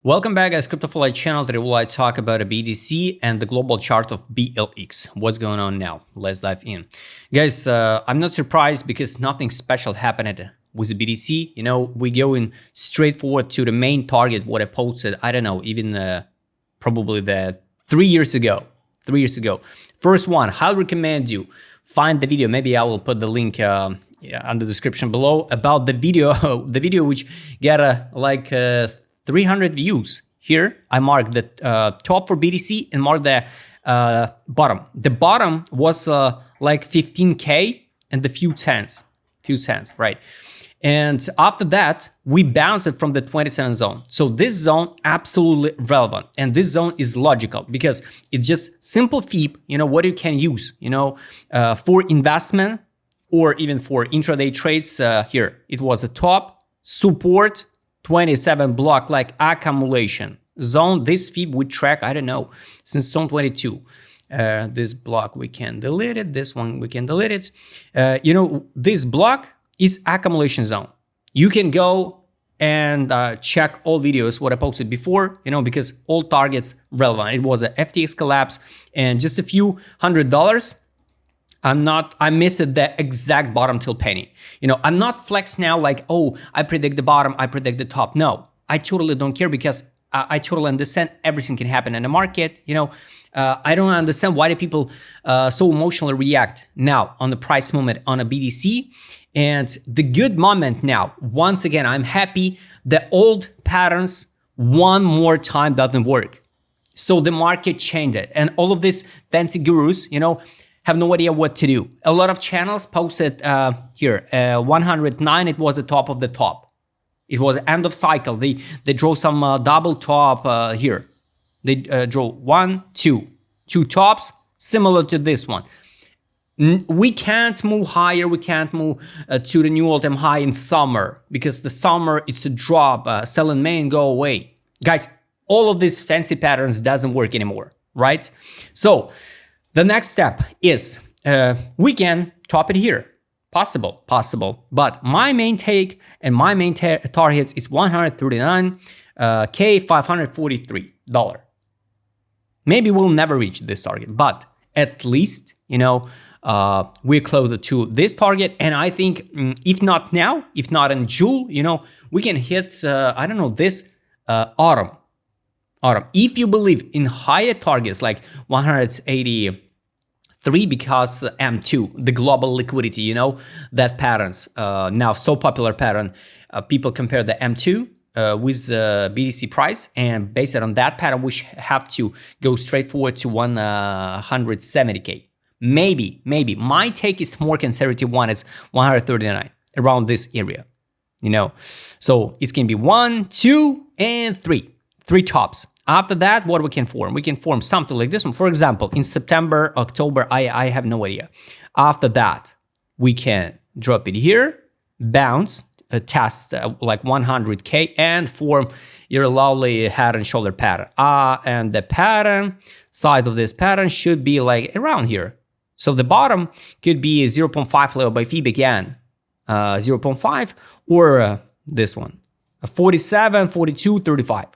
Welcome back, guys. CryptoFly channel. Today we'll talk about a BTC and the global chart of BLX. What's going on now? Let's dive in, guys. I'm not surprised because nothing special happened with the BTC. You know, we going straight forward to the main target. What I posted, I don't know, even probably the 3 years ago. 3 years ago. First one, highly recommend you find the video. Maybe I will put the link on the description below about the video. The video which got like 300 views. Here I marked the top for BTC and marked the bottom. The bottom was like 15K and the few cents, right? And after that, we bounced it from the 27 zone. So this zone absolutely relevant, and this zone is logical because it's just simple FIB. You know what you can use. You know for investment or even for intraday trades. Here it was a top support. 27 block like accumulation zone. This FIB we track, I don't know, since zone 22. This block we can delete it. This one we can delete it. You know, this block is accumulation zone. You can go and check all videos what I posted before, you know, because all targets relevant. It was a FTX collapse and just a few $100. I missed the exact bottom till penny. You know, I'm not flex now like, oh, I predict the bottom, I predict the top. No, I totally don't care because I totally understand everything can happen in the market. You know, I don't understand why do people so emotionally react now on the price movement on a BTC. And the good moment now, once again, I'm happy the old patterns one more time doesn't work. So the market changed it. And all of these fancy gurus, you know, have no idea what to do. A lot of channels posted here 109. It was the top of the top. It was end of cycle. They draw some double top here. They draw two tops similar to this one. We can't move higher. We can't move to the new all-time high in summer because the summer it's a drop. Sell in May and go away, guys. All of these fancy patterns doesn't work anymore, right? So the next step is we can top it here. Possible. But my main take and my main targets is $139K $543. Maybe we'll never reach this target, but at least, you know, we're closer to this target. And I think if not now, if not in June, you know, we can hit, I don't know, this autumn. If you believe in higher targets like 183 because M2, the global liquidity, you know, that patterns now so popular pattern. People compare the M2 with BTC price, and based on that pattern, we have to go straight forward to 170K. Maybe. My take is more conservative one. It's 139 around this area, you know. So it can be 1, 2, and 3. 3 tops. After that, what we can form? We can form something like this one. For example, in September, October, I have no idea. After that, we can drop it here, bounce, test like 100K, and form your lovely head and shoulder pattern. And the pattern, side of this pattern should be like around here. So the bottom could be 0.5 level by FIB again, 0.5, or this one, 47, 42, 35.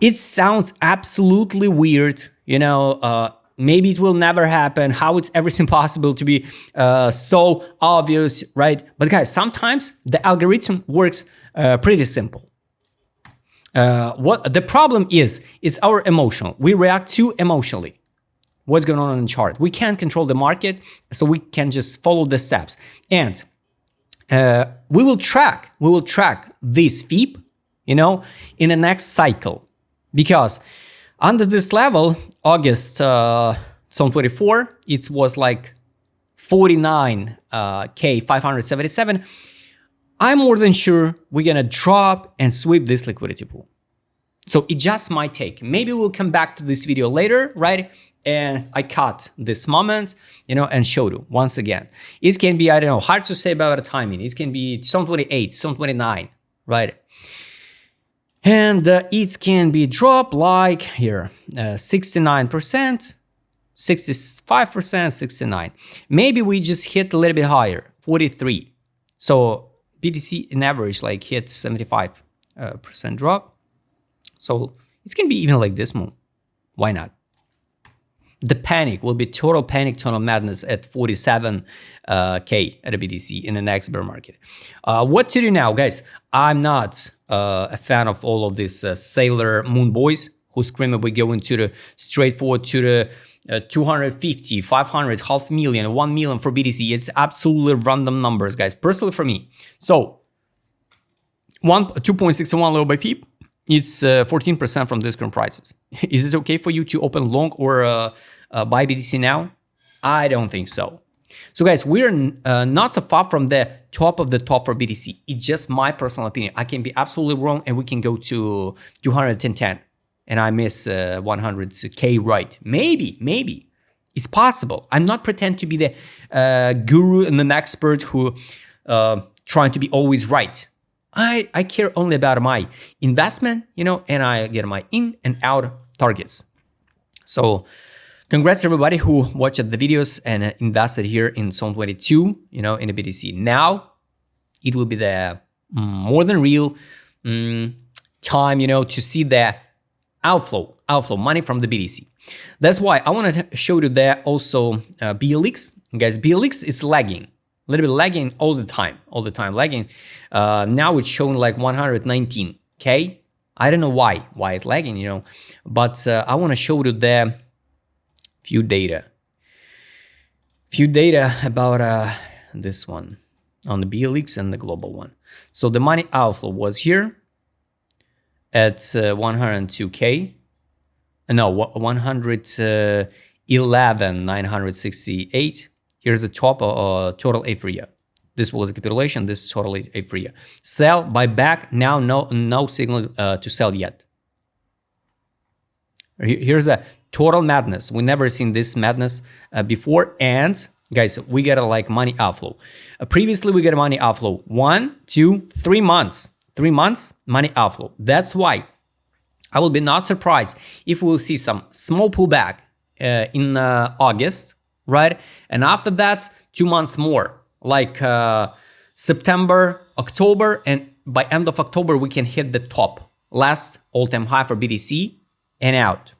It sounds absolutely weird, you know, maybe it will never happen. How it's everything possible to be so obvious, right? But guys, sometimes the algorithm works pretty simple. What the problem is our emotional. We react too emotionally. What's going on in the chart? We can't control the market, so we can just follow the steps. And we will track this FIB, you know, in the next cycle. Because under this level, August 24, it was like 49K 577. I'm more than sure we're gonna drop and sweep this liquidity pool. So it just might take. Maybe we'll come back to this video later, right? And I cut this moment, you know, and showed you once again. It can be, I don't know, hard to say about the timing. It can be zone 28, zone 29, right? And it can be dropped like here, 69%, 65%, 69. Maybe we just hit a little bit higher, 43. So BTC in average like hit 75% drop. So it's gonna be even like this move. Why not? The panic will be total panic, total madness at 47K at a BTC in the next bear market. What to do now, guys? I'm not a fan of all of these Sailor Moon boys who scream we go into the straightforward to the 250, 500, half million, 1 million for BTC. It's absolutely random numbers, guys, personally for me. So 2.61 low by FIB. It's 14% from this current prices. Is it okay for you to open long or buy BTC now? I don't think so. So guys, we're not so far from the top of the top for BTC. It's just my personal opinion. I can be absolutely wrong and we can go to 210 and I miss 100K right. Maybe. It's possible. I'm not pretend to be the guru and an expert who trying to be always right. I care only about my investment, you know, and I get my in and out targets. So congrats everybody who watched the videos and invested here in Zone 22, you know, in the BTC. Now it will be the more than real time, you know, to see the outflow money from the BTC. That's why I want to show you there also BLX. Guys, BLX is lagging. A little bit lagging all the time lagging. Now it's showing like 119K. I don't know why it's lagging, you know, but I want to show you the few data about this one on the BLX and the global one. So the money outflow was here at 102K. No, 111,968. Here's the top total apria. This was a capitulation. This is total apria. Sell, buy back. Now no signal to sell yet. Here's a total madness. We never seen this madness before. And guys, we got a like money outflow. Previously, we got a money outflow 1, 2, 3 months. 3 months money outflow. That's why I will be not surprised if we will see some small pullback in August. Right? And after that, 2 months more, like September, October, and by end of October, we can hit the top, last all-time high for BTC and out.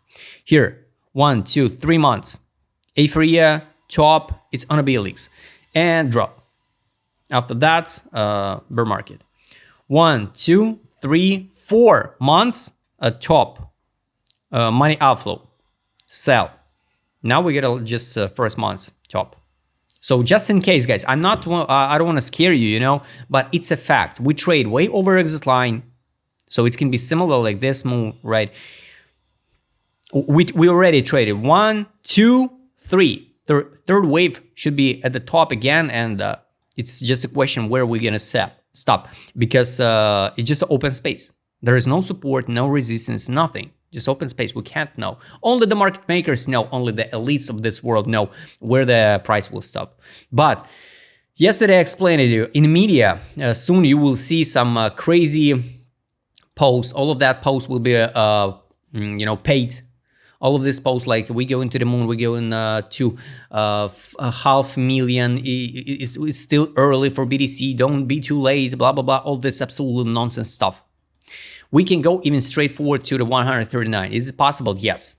Here, 1, 2, 3 months, apria, top, it's on a BLX, and drop. After that, bear market. 1, 2, 3, 4 months, top, money outflow, sell. Now we get just first month's top. So just in case, guys, I don't want to scare you, you know, but it's a fact. We trade way over exit line. So it can be similar like this move, right? We already traded 1, 2, 3. Third wave should be at the top again. And it's just a question where we're going to stop because it's just an open space. There is no support, no resistance, nothing. Just open space. We can't know. Only the market makers know. Only the elites of this world know where the price will stop. But yesterday I explained it to you. In media, soon you will see some crazy posts. All of that posts will be, you know, paid. All of this posts like we go into the moon, we go in to 500,000. It's still early for BTC. Don't be too late. Blah blah blah. All this absolute nonsense stuff. We can go even straight forward to the 139. Is it possible? Yes.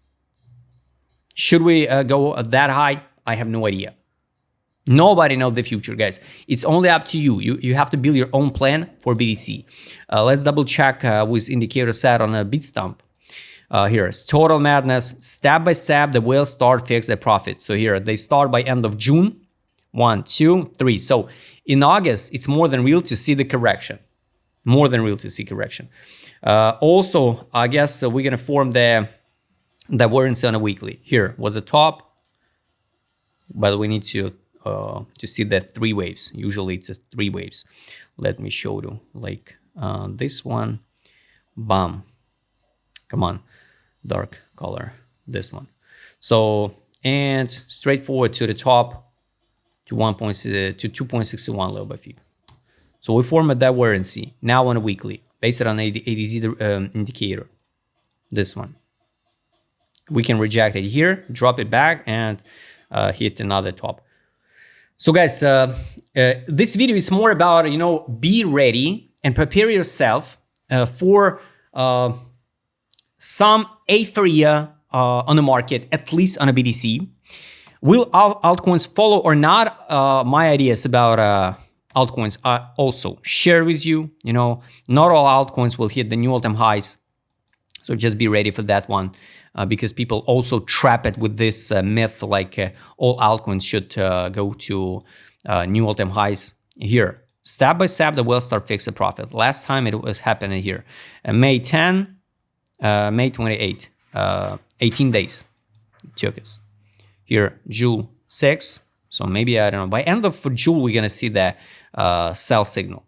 Should we go that high? I have no idea. Nobody knows the future, guys. It's only up to you. You have to build your own plan for BTC. Let's double check with indicator set on a Bitstamp. Here's total madness. Step by step, the whale start fix a profit. So here they start by end of June. 1, 2, 3. So in August, it's more than real to see the correction. More than real to see correction. Also, I guess we're gonna form the variance on a weekly. Here was the top, but we need to see the 3 waves. Usually it's 3 waves. Let me show you like this one. Bam, come on, dark color. This one. So and straightforward to the top to 2.61 low by FIB. So we form a variance now on a weekly. Based on ADZ indicator, this one. We can reject it here, drop it back, and hit another top. So guys, this video is more about, you know, be ready and prepare yourself for some euphoria on the market, at least on a BTC. Will altcoins follow or not? My ideas about altcoins are also share with you. You know, not all altcoins will hit the new all-time highs, so just be ready for that one, because people also trap it with this myth like all altcoins should go to new all-time highs here. Step by step, the will start fixed profit. Last time it was happening here, May 10, May 28, 18 days it took us. Here, June 6. So maybe, I don't know, by end of June, we're going to see the sell signal.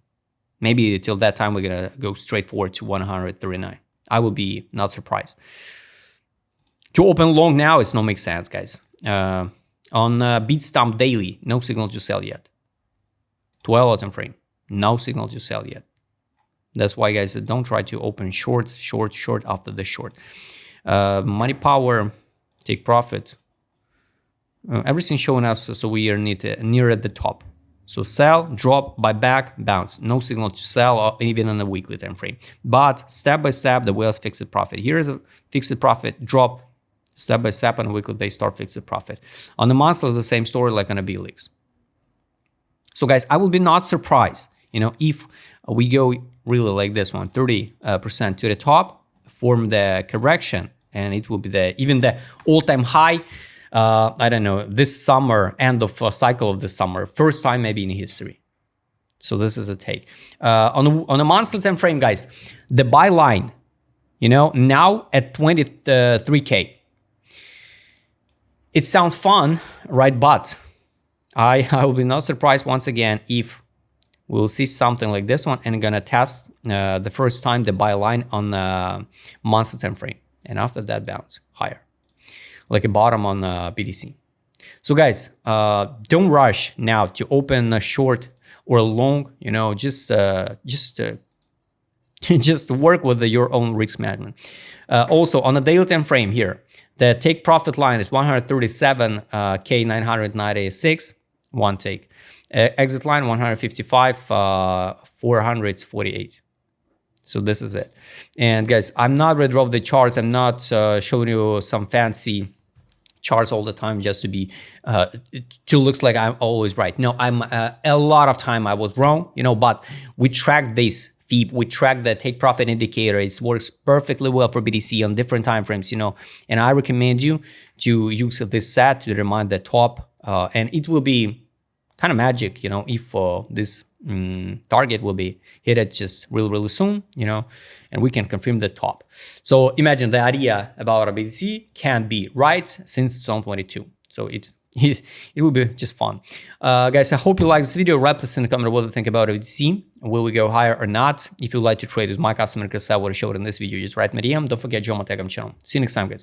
Maybe till that time, we're going to go straight forward to 139. I will be not surprised. To open long now, it's not make sense, guys. On Bitstamp daily, no signal to sell yet. 12 time frame, no signal to sell yet. That's why, guys, don't try to open short after the short. Money power, take profit. Everything showing us, so we are near at the top. So sell, drop, buy back, bounce. No signal to sell, or even on a weekly time frame. But step by step, the whales fixed profit. Here is a fixed profit drop. Step by step on a weekly, they start fixed profit. On the monthly, it's the same story like on a BLX. So guys, I will be not surprised, you know, if we go really like this one, 30% to the top, form the correction, and it will be even the all-time high. I don't know, this summer, end of cycle of this summer, first time maybe in history. So this is a take. On a monthly time frame, guys, the buy line, you know, now at 23K. It sounds fun, right? But I will be not surprised once again if we'll see something like this one and gonna test the first time the buy line on the monthly time frame, and after that bounce higher, like a bottom on BTC. So guys, don't rush now to open a short or a long. You know, just work with your own risk management. Also on the daily time frame here, the take profit line is 137K 996. One take. Exit line 155 448. So this is it. And guys, I'm not redraw the charts. I'm not showing you some fancy charts all the time just to be to looks like I'm always right. No, I'm a lot of time I was wrong, you know, but we track this FEEP, we track the take profit indicator. It works perfectly well for BTC on different time frames, you know, and I recommend you to use this set to remind the top, and it will be kind of magic, you know, if this target will be hit at just really soon, you know, and we can confirm the top. So imagine the idea about a BTC can be right since 2022. So it will be just fun. Guys, I hope you like this video. Write please in the comment what you think about BTC. Will we go higher or not? If you'd like to trade with my customer, because I would have showed in this video, just write me DM. Don't forget, join my Telegram channel. See you next time, guys.